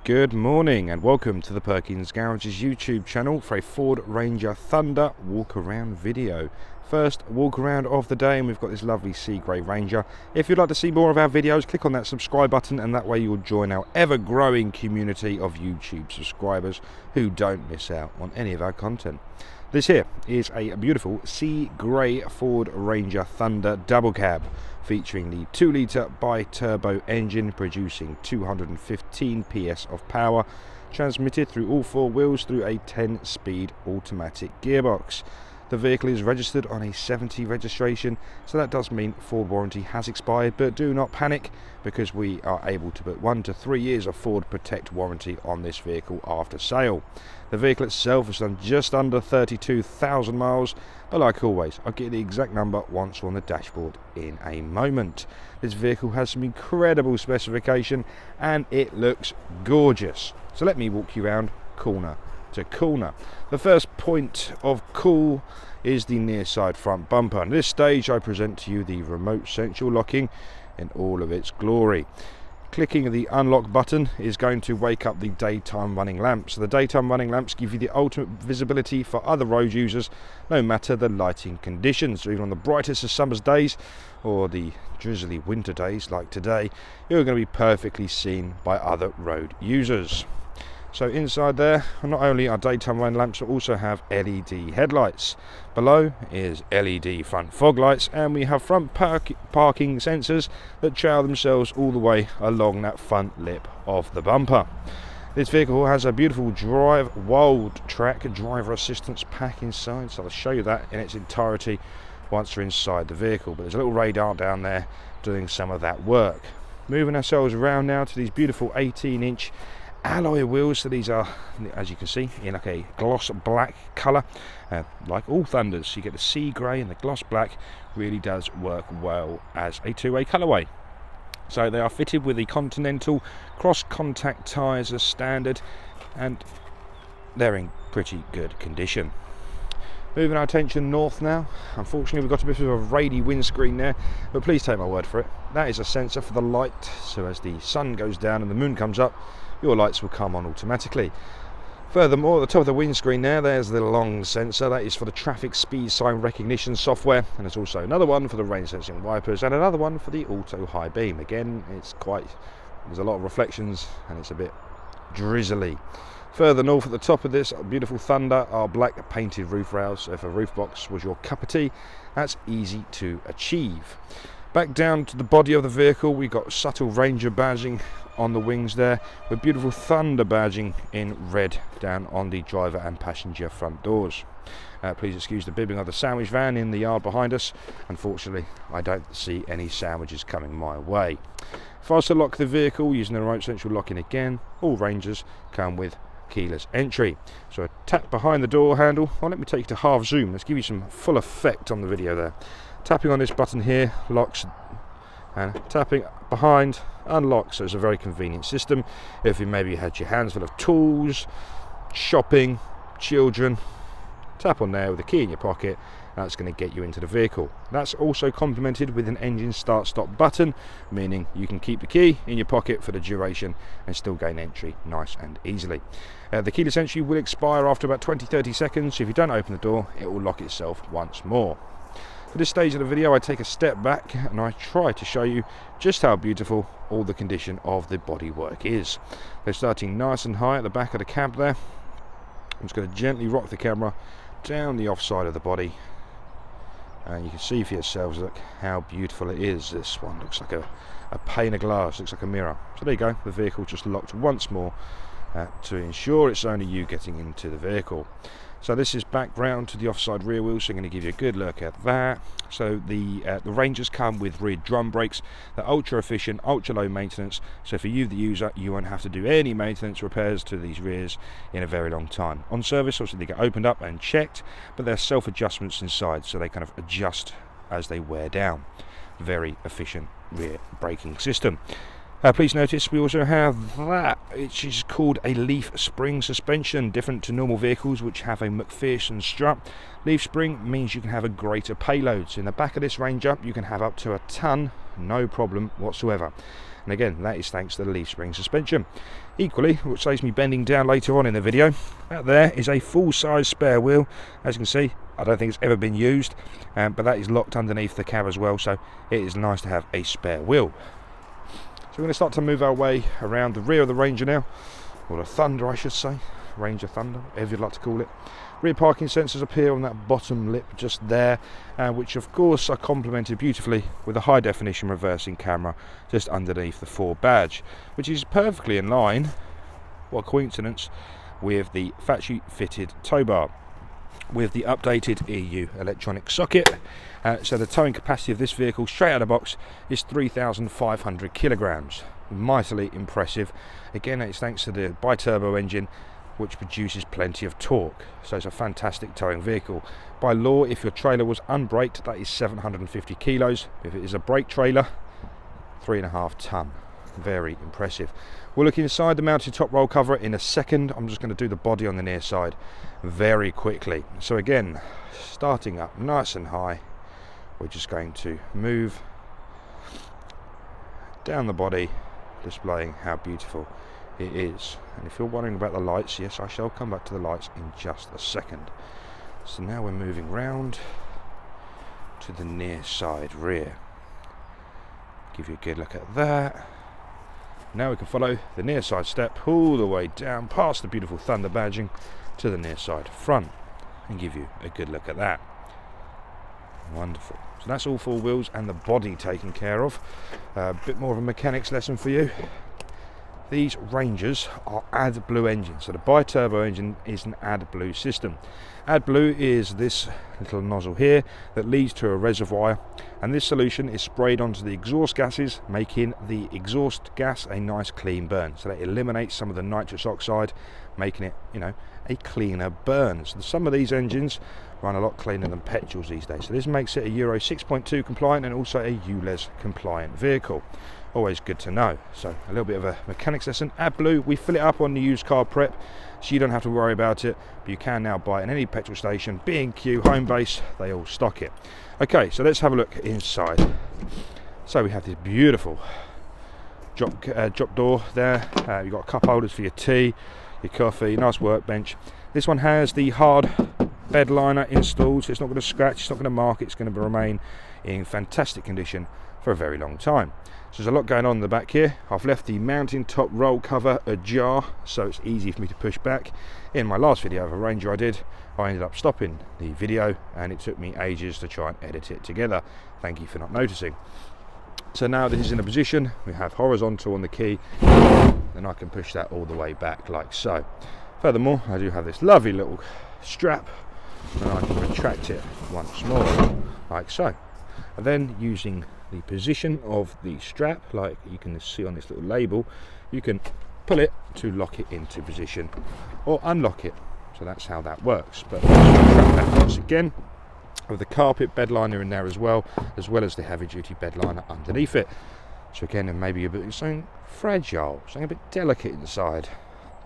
Good morning and welcome to the Perkins Garages YouTube channel for a Ford Ranger Thunder walk around video. First walk around of the day, and we've got this lovely sea grey Ranger. If you'd like to see more of our videos, click on that subscribe button, and that way you'll join our ever growing community of YouTube subscribers who don't miss out on any of our content. This here is a beautiful sea grey Ford Ranger Thunder double cab featuring the 2-litre bi-turbo engine producing 215 PS of power, transmitted through all four wheels through a 10-speed automatic gearbox. The vehicle is registered on a 70 registration, so that does mean Ford warranty has expired, but do not panic because we are able to put 1 to 3 years of Ford Protect warranty on this vehicle after sale. The vehicle itself has done just under 32,000 miles, but like always, I'll get the exact number once we're on the dashboard in a moment. This vehicle has some incredible specification and it looks gorgeous. So let me walk you around corner to corner. The first point of call is the near side front bumper. At this stage I present to you the remote central locking in all of its glory. Clicking the unlock button is going to wake up the daytime running lamps. So the daytime running lamps give you the ultimate visibility for other road users, no matter the lighting conditions. So even on the brightest of summer's days or the drizzly winter days like today, you're going to be perfectly seen by other road users. So inside there, not only are daytime running lamps, but also have LED headlights. Below is LED front fog lights, and we have front parking sensors that trail themselves all the way along that front lip of the bumper. This vehicle has a beautiful Wild Track driver assistance pack inside, so I'll show you that in its entirety once we're inside the vehicle. But there's a little radar down there doing some of that work. Moving ourselves around now to these beautiful 18-inch alloy wheels. So these are, as you can see, in like a gloss black colour, like all Thunders. You get the sea grey, and the gloss black really does work well as a two-way colourway. So they are fitted with the Continental cross contact tyres as standard, and they're in pretty good condition. Moving our attention north now. Unfortunately we've got a bit of a rady windscreen there, but please take my word for it, that is a sensor for the light, so as the sun goes down and the moon comes up, your lights will come on automatically. Furthermore, at the top of the windscreen there's the long sensor. That is for the traffic speed sign recognition software, and there's also another one for the rain sensing wipers and another one for the auto high beam. Again, there's a lot of reflections and it's a bit drizzly. Further north at the top of this beautiful Thunder are black painted roof rails, so if a roof box was your cup of tea, that's easy to achieve. Back down to the body of the vehicle, we've got subtle Ranger badging on the wings there, with beautiful Thunder badging in red down on the driver and passenger front doors. Please excuse the bibbing of the sandwich van in the yard behind us. Unfortunately, I don't see any sandwiches coming my way. If I was to lock the vehicle using the remote central locking again, all Rangers come with keyless entry. So a tap behind the door handle. Well, let me take you to half zoom. Let's give you some full effect on the video there. Tapping on this button here locks, and tapping behind unlocks. So it's a very convenient system if you maybe had your hands full of tools, shopping, children. Tap on there with a key in your pocket, that's going to get you into the vehicle. That's also complemented with an engine start stop button, meaning you can keep the key in your pocket for the duration and still gain entry nice and easily. The keyless entry will expire after about 20-30 seconds, so if you don't open the door it will lock itself once more. At this stage of the video I take a step back and I try to show you just how beautiful all the condition of the bodywork is. They're starting nice and high at the back of the cab there. I'm just going to gently rock the camera down the offside of the body, and you can see for yourselves, look how beautiful it is. This one looks like a pane of glass, looks like a mirror. So there you go, the vehicle just locked once more to ensure it's only you getting into the vehicle. So this is back round to the offside rear wheel, so I'm going to give you a good look at that. So the Rangers come with rear drum brakes. They're ultra efficient, ultra low maintenance, so for you the user, you won't have to do any maintenance repairs to these rears in a very long time. On service, obviously they get opened up and checked, but they're self adjustments inside, so they kind of adjust as they wear down. Very efficient rear braking system. Please notice we also have that, which is called a leaf spring suspension, different to normal vehicles which have a McPherson strut. Leaf spring means you can have a greater payload. So in the back of this Ranger you can have up to a ton, no problem whatsoever. and again that is thanks to the leaf spring suspension. Equally, what saves me bending down later on in the video, that there is a full size spare wheel. As you can see, I don't think it's ever been used, but that is locked underneath the cab as well, so it is nice to have a spare wheel. So we're going to start to move our way around the rear of the Ranger now, or the Thunder I should say, Ranger Thunder, whatever you'd like to call it. Rear parking sensors appear on that bottom lip just there, which of course are complemented beautifully with a high definition reversing camera just underneath the 4 badge, which is perfectly in line, what a coincidence, with the factory fitted tow bar with the updated EU electronic socket. So the towing capacity of this vehicle straight out of the box is 3,500 kilograms. Mightily impressive. Again, it's thanks to the bi-turbo engine, which produces plenty of torque, so it's a fantastic towing vehicle. By law, if your trailer was unbraked, that is 750 kilos. If it is a brake trailer, 3.5 ton. Very impressive. We'll look inside the mounted top roll cover in a second. I'm just going to do the body on the near side very quickly. So again, starting up nice and high, we're just going to move down the body, displaying how beautiful it is. And if you're wondering about the lights, yes, I shall come back to the lights in just a second. So now we're moving round to the near side rear. Give you a good look at that. Now we can follow the near side step all the way down past the beautiful Thunder badging to the near side front and give you a good look at that. Wonderful. So that's all 4 wheels and the body taken care of. A bit more of a mechanics lesson for you. These Rangers are AdBlue engines, so the bi-turbo engine is an AdBlue system. AdBlue is this little nozzle here that leads to a reservoir, and this solution is sprayed onto the exhaust gases, making the exhaust gas a nice clean burn. So that eliminates some of the nitrous oxide, making it, a cleaner burn. So some of these engines run a lot cleaner than petrols these days. So this makes it a Euro 6.2 compliant and also a ULEZ compliant vehicle. Always good to know. So a little bit of a mechanics lesson. AdBlue, we fill it up on the used car prep, so you don't have to worry about it, but you can now buy it in any petrol station. B&Q, Homebase, they all stock it. Okay, so let's have a look inside. So we have this beautiful drop door there. You've got cup holders for your tea, your coffee, nice workbench. This one has the hard bed liner installed, so it's not going to scratch, it's not going to mark, it's going to remain in fantastic condition for a very long time. So there's a lot going on in the back here. I've left the mounting top roll cover ajar, so it's easy for me to push back. In my last video of a Ranger I did, I ended up stopping the video and it took me ages to try and edit it together. Thank you for not noticing. So now this is in a position, we have horizontal on the key, and I can push that all the way back like so. Furthermore, I do have this lovely little strap, and I can retract it once more, like so. And then using the position of the strap, like you can see on this little label, you can pull it to lock it into position or unlock it. So that's how that works. But retract that once again, with the carpet bed liner in there as well as the heavy duty bed liner underneath it. So again, and maybe a bit something fragile, something a bit delicate inside.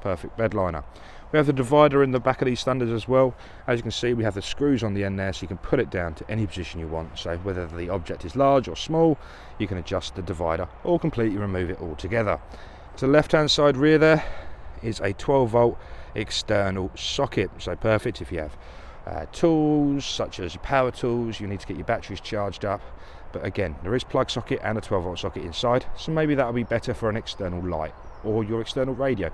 Perfect bed liner. We have the divider in the back of these Thunders as well. As you can see, we have the screws on the end there, so you can put it down to any position you want. So whether the object is large or small, you can adjust the divider or completely remove it altogether. To the left hand side rear there is a 12 volt external socket. So perfect if you have tools such as power tools, you need to get your batteries charged up. But again, there is plug socket and a 12 volt socket inside, so maybe that'll be better for an external light or your external radio.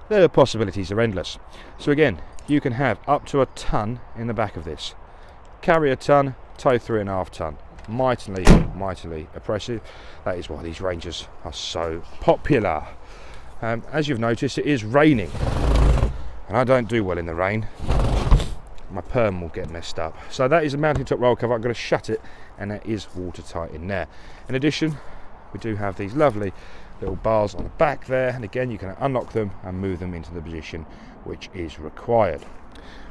The possibilities are endless. So again, you can have up to a ton in the back of this. Carry a ton, tow 3.5 ton. Mightily impressive. That is why these Rangers are so popular. As you've noticed, it is raining, and I don't do well in the rain. My perm will get messed up. So that is a mounting top roll cover. I'm going to shut it, and it is watertight in there. In addition, we do have these lovely little bars on the back there, and again you can unlock them and move them into the position which is required.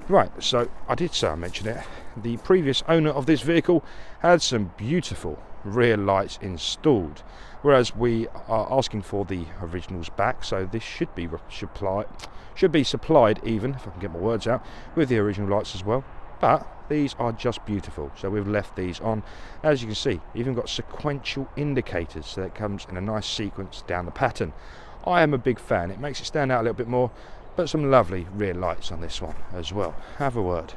Right, so I did say I mentioned it. The previous owner of this vehicle had some beautiful rear lights installed, whereas we are asking for the originals back, so this should be supplied even, if I can get my words out, with the original lights as well. but these are just beautiful, so we've left these on. As you can see, even got sequential indicators, so that comes in a nice sequence down the pattern. I am a big fan. It makes it stand out a little bit more, but some lovely rear lights on this one as well. Have a word.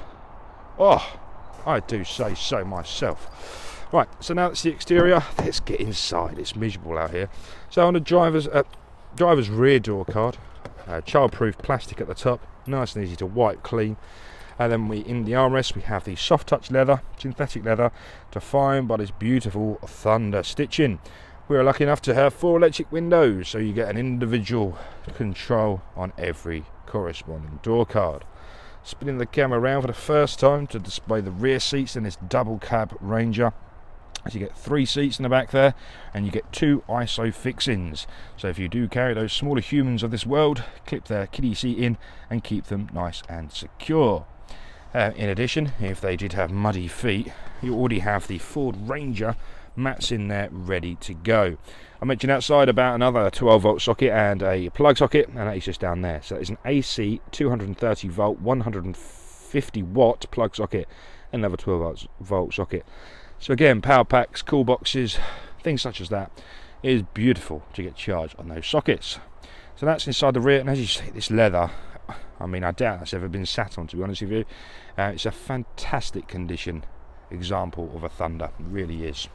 Oh, I do say so myself. Right, so now that's the exterior, let's get inside. It's miserable out here. So on the driver's rear door card, child-proof plastic at the top, nice and easy to wipe clean. And then in the armrest we have the soft touch leather, synthetic leather, defined by this beautiful Thunder stitching. We are lucky enough to have 4 electric windows, so you get an individual control on every corresponding door card. Spinning the camera around for the first time to display the rear seats in this double cab Ranger. As you get 3 seats in the back there, and you get 2 ISO fixings. So if you do carry those smaller humans of this world, clip their kiddie seat in and keep them nice and secure. In addition, if they did have muddy feet, you already have the Ford Ranger mats in there ready to go. I mentioned outside about another 12 volt socket and a plug socket, and that is just down there. So it's an AC 230 volt 150 watt plug socket and another 12 volt socket. So again, power packs, cool boxes, things such as that. It is beautiful to get charged on those sockets. So that's inside the rear, and as you see, this leather, I mean, I doubt that's ever been sat on, to be honest with you. It's a fantastic condition example of a Thunder, it really is.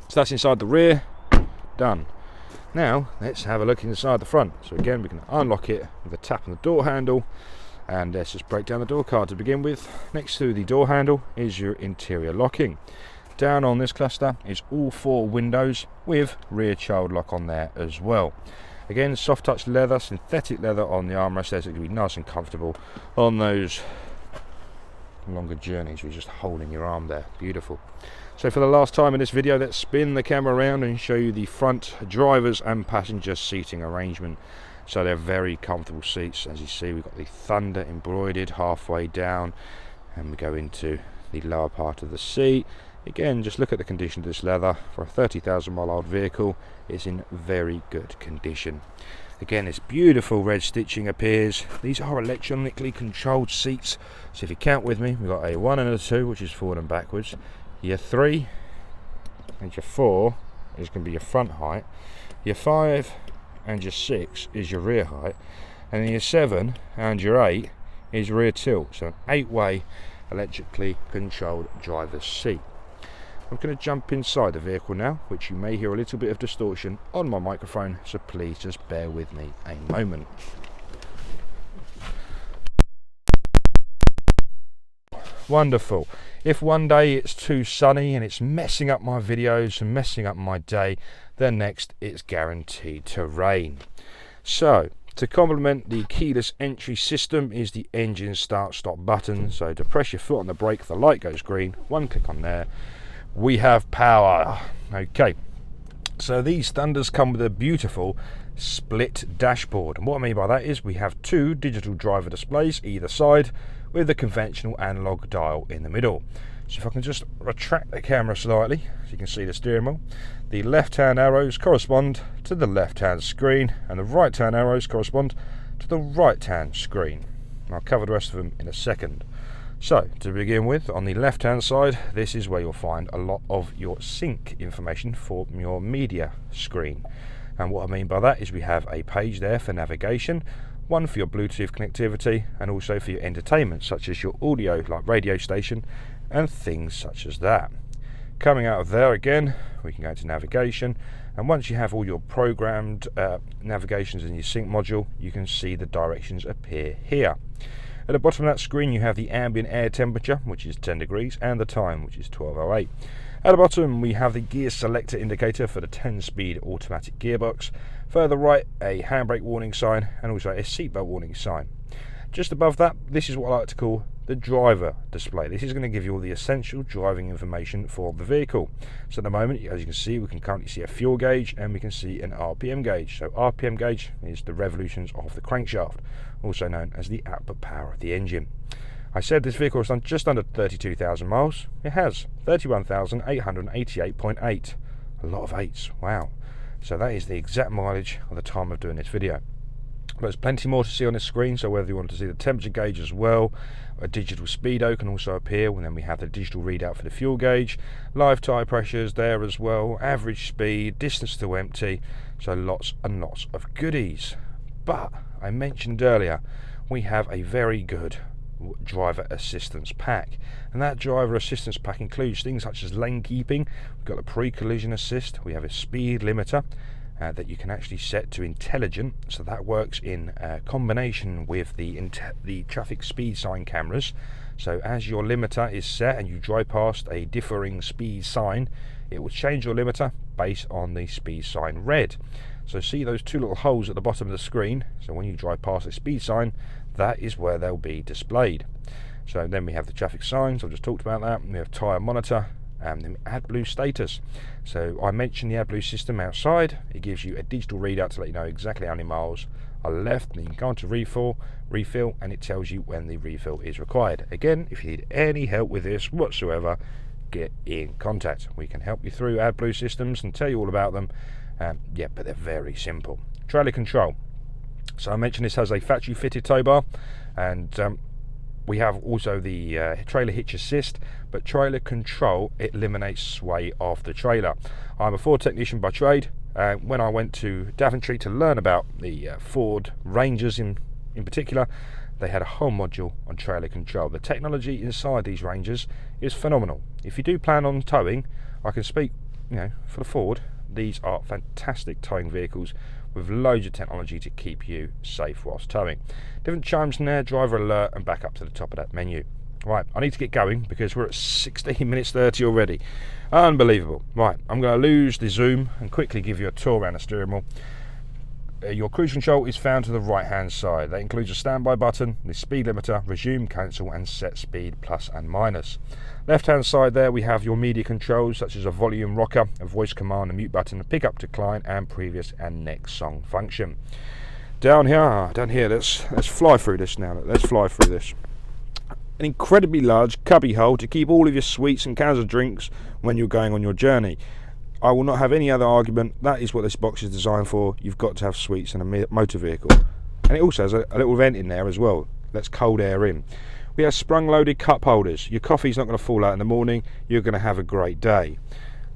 So that's inside the rear, done. Now let's have a look inside the front. So again, we can unlock it with a tap on the door handle, and let's just break down the door card to begin with. Next to the door handle is your interior locking. Down on this cluster is all 4 windows with rear child lock on there as well. Again, soft touch leather, synthetic leather on the armrest there, so it can be nice and comfortable on those longer journeys where you're just holding your arm there. Beautiful. So for the last time in this video, let's spin the camera around and show you the front driver's and passenger seating arrangement. So they're very comfortable seats. As you see, we've got the Thunder embroidered halfway down, and we go into the lower part of the seat. Again, just look at the condition of this leather. For a 30,000 mile old vehicle, it's in very good condition. Again, this beautiful red stitching appears. These are electronically controlled seats, so if you count with me, we've got a 1 and a 2, which is forward and backwards. Your 3 and your 4 is going to be your front height. Your 5 and your 6 is your rear height, and then your 7 and your 8 is rear tilt. So an 8-way electrically controlled driver's seat. I'm going to jump inside the vehicle now, which you may hear a little bit of distortion on my microphone, so please just bear with me a moment. Wonderful. If one day it's too sunny and it's messing up my videos and messing up my day, then next it's guaranteed to rain. So to complement the keyless entry system is the engine start stop button. So to press your foot on the brake, the light goes green, one click on there, we have power. Okay, so these Thunders come with a beautiful split dashboard, and what I mean by that is we have 2 digital driver displays either side with the conventional analog dial in the middle. So if I can just retract the camera slightly so you can see the steering wheel, the left hand arrows correspond to the left hand screen and the right hand arrows correspond to the right hand screen. I'll cover the rest of them in a second. So to begin with, on the left hand side, this is where you'll find a lot of your sync information for your media screen. And what I mean by that is we have a page there for navigation, one for your Bluetooth connectivity, and also for your entertainment, such as your audio, like radio station, and things such as that. Coming out of there again, we can go to navigation, and once you have all your programmed navigations in your sync module, you can see the directions appear here. At the bottom of that screen you have the ambient air temperature, which is 10 degrees, and the time, which is 12:08. At the bottom we have the gear selector indicator for the 10-speed automatic gearbox. Further right, a handbrake warning sign and also a seatbelt warning sign. Just above that, this is what I like to call the driver display. This is going to give you all the essential driving information for the vehicle. So at the moment, as you can see, we can currently see a fuel gauge and we can see an RPM gauge. So RPM gauge is the revolutions of the crankshaft, also known as the output power of the engine. I said this vehicle has done just under 32,000 miles. It has 31,888.8. A lot of 8s, wow. So that is the exact mileage of the time of doing this video. But there's plenty more to see on this screen, so whether you want to see the temperature gauge as well, a digital speedo can also appear, and then we have the digital readout for the fuel gauge, live tyre pressures there as well, average speed, distance to empty, so lots and lots of goodies. But I mentioned earlier, we have a very good driver assistance pack, and that driver assistance pack includes things such as lane keeping. We've got the pre-collision assist, we have a speed limiter that you can actually set to intelligent, so that works in combination with the traffic speed sign cameras. So as your limiter is set and you drive past a differing speed sign, it will change your limiter based on the speed sign read. So see those two little holes at the bottom of the screen? So when you drive past a speed sign, that is where they'll be displayed. So then we have the traffic signs, I've just talked about that. We have tyre monitor, and then AdBlue status. So I mentioned the AdBlue system outside. It gives you a digital readout to let you know exactly how many miles are left, and you can go on to refill, and it tells you when the refill is required. Again, if you need any help with this whatsoever, get in contact. We can help you through AdBlue systems and tell you all about them. Yeah, but they're very simple. Trailer control. So I mentioned this has a factory fitted tow bar, and we have also the trailer hitch assist, but trailer control, it eliminates sway of the trailer. I'm a Ford technician by trade. When I went to Daventry to learn about the Ford Rangers in particular, they had a whole module on trailer control. The technology inside these Rangers is phenomenal. If you do plan on towing, I can speak, for the Ford. These are fantastic towing vehicles with loads of technology to keep you safe whilst towing. Different chimes in there, driver alert, and back up to the top of that menu. Right, I need to get going because we're at 16 minutes 30 already. Unbelievable. Right, I'm going to lose the zoom and quickly give you a tour around the steering wheel. Your cruise control is found to the right hand side. That includes a standby button, the speed limiter, resume, cancel, and set speed plus and minus. Left hand side there we have your media controls such as a volume rocker, a voice command, a mute button, a pick up, decline, and previous and next song function. Down here, let's fly through this now. Let's fly through this. An incredibly large cubby hole to keep all of your sweets and cans of drinks when you're going on your journey. I will not have any other argument. That is what this box is designed for. You've got to have sweets in a motor vehicle. And it also has a little vent in there as well. Lets cold air in. We have sprung loaded cup holders. Your coffee's not going to fall out in the morning. You're going to have a great day.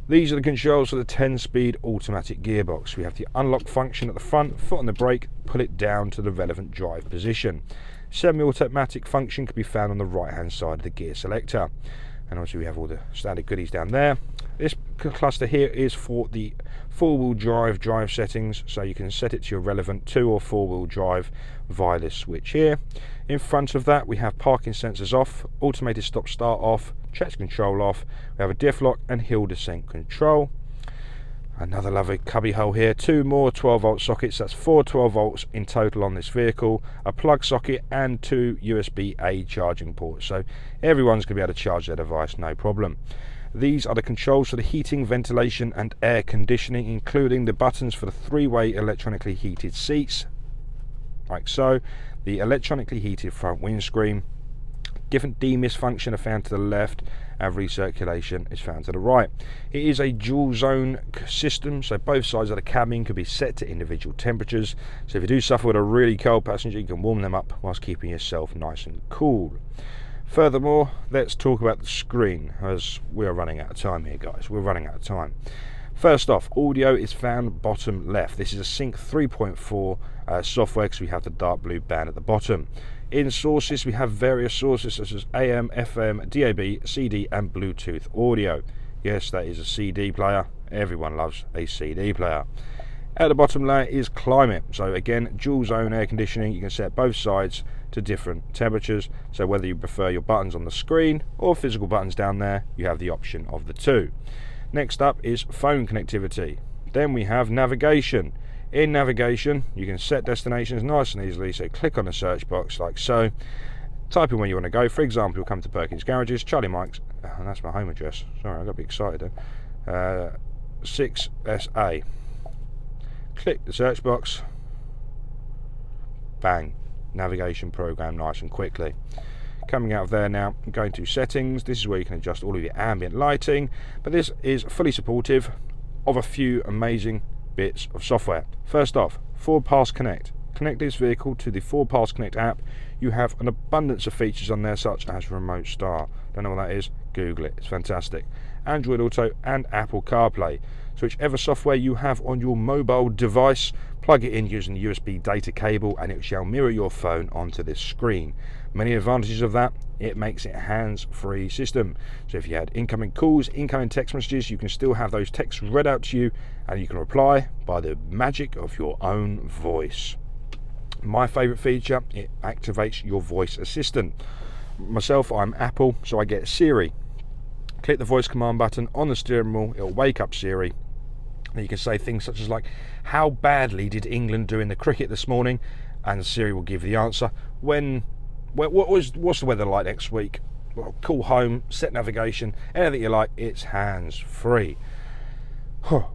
These are the controls for the 10-speed automatic gearbox. We have the unlock function at the front, foot on the brake, pull it down to the relevant drive position. Semi-automatic function can be found on the right hand side of the gear selector. And obviously we have all the standard goodies down there. This cluster here is for the four-wheel drive settings, so you can set it to your relevant 2 or 4-wheel drive via this switch here. In front of that we have parking sensors off, automated stop start off, traction control off, we have a diff lock and hill descent control. Another lovely cubby hole here, 2 more 12-volt sockets, that's 4 12 volts in total on this vehicle, a plug socket and 2 USB-A charging ports, so everyone's going to be able to charge their device no problem. These are the controls for the heating, ventilation and air conditioning, including the buttons for the 3-way electronically heated seats, like so, the electronically heated front windscreen. Different demist function are found to the left, and recirculation is found to the right. It is a dual zone system, so both sides of the cabin can be set to individual temperatures, so if you do suffer with a really cold passenger, you can warm them up whilst keeping yourself nice and cool. Furthermore, let's talk about the screen, as we're running out of time here, guys. We're running out of time. First off, audio is found bottom left. This is a Sync 3.4 software, because we have the dark blue band at the bottom. In sources, we have various sources such as AM, FM, DAB, CD and Bluetooth audio. Yes, that is a CD player. Everyone loves a CD player. At the bottom layer is climate. So again, dual zone air conditioning. You can set both sides to different temperatures. So whether you prefer your buttons on the screen or physical buttons down there, you have the option of the two. Next up is phone connectivity. Then we have navigation. In navigation, you can set destinations nice and easily, so click on the search box like so, type in where you want to go. For example, you'll come to Perkins Garages, Charlie Mike's, and that's my home address, sorry, I got a bit excited there, 6SA. Click the search box, bang, navigation program nice and quickly. Coming out of there now, going to settings. This is where you can adjust all of your ambient lighting, but this is fully supportive of a few amazing bits of software. First off, Ford Pass Connect. connect this vehicle to the Ford Pass Connect app, you have an abundance of features on there, such as Remote Start. Don't know what that is? Google it. It's fantastic. Android Auto and Apple CarPlay. So whichever software you have on your mobile device, plug it in using the USB data cable and it shall mirror your phone onto this screen. Many advantages of that: it makes it a hands-free system. So if you had incoming calls, incoming text messages, you can still have those texts read out to you and you can reply by the magic of your own voice. My favourite feature, it activates your voice assistant. Myself, I'm Apple, so I get Siri. Click the voice command button on the steering wheel, it'll wake up Siri. And you can say things such as like, how badly did England do in the cricket this morning? And Siri will give the answer. What's the weather like next week? Well, call home, set navigation, anything you like, it's hands free.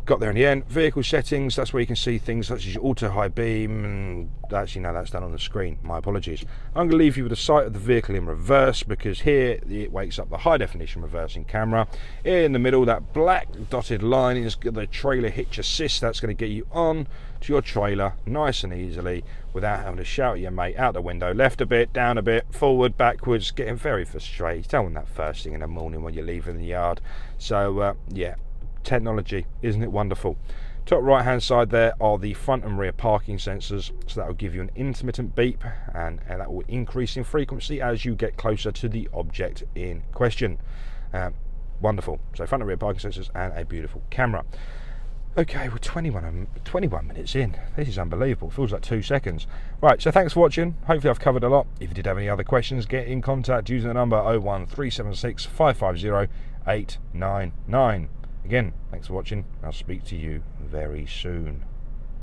Got there in the end. Vehicle settings, that's where you can see things such as your auto high beam, and actually no, that's done on the screen, my apologies. I'm going to leave you with a sight of the vehicle in reverse, because here it wakes up the high definition reversing camera. In the middle, that black dotted line is the trailer hitch assist. That's going to get you on to your trailer nice and easily without having to shout at your mate out the window, left a bit, down a bit, forward, backwards, getting very frustrated. Don't want that first thing in the morning when you're leaving the yard. So yeah, technology, isn't it wonderful? Top right hand side there are the front and rear parking sensors, so that will give you an intermittent beep, and that will increase in frequency as you get closer to the object in question. Wonderful. So front and rear parking sensors and a beautiful camera. Okay, we're 21 minutes in. This is unbelievable. It feels like 2 seconds. Right, so thanks for watching. Hopefully I've covered a lot. If you did have any other questions, get in contact using the number 01376 550 899. Again, thanks for watching. I'll speak to you very soon.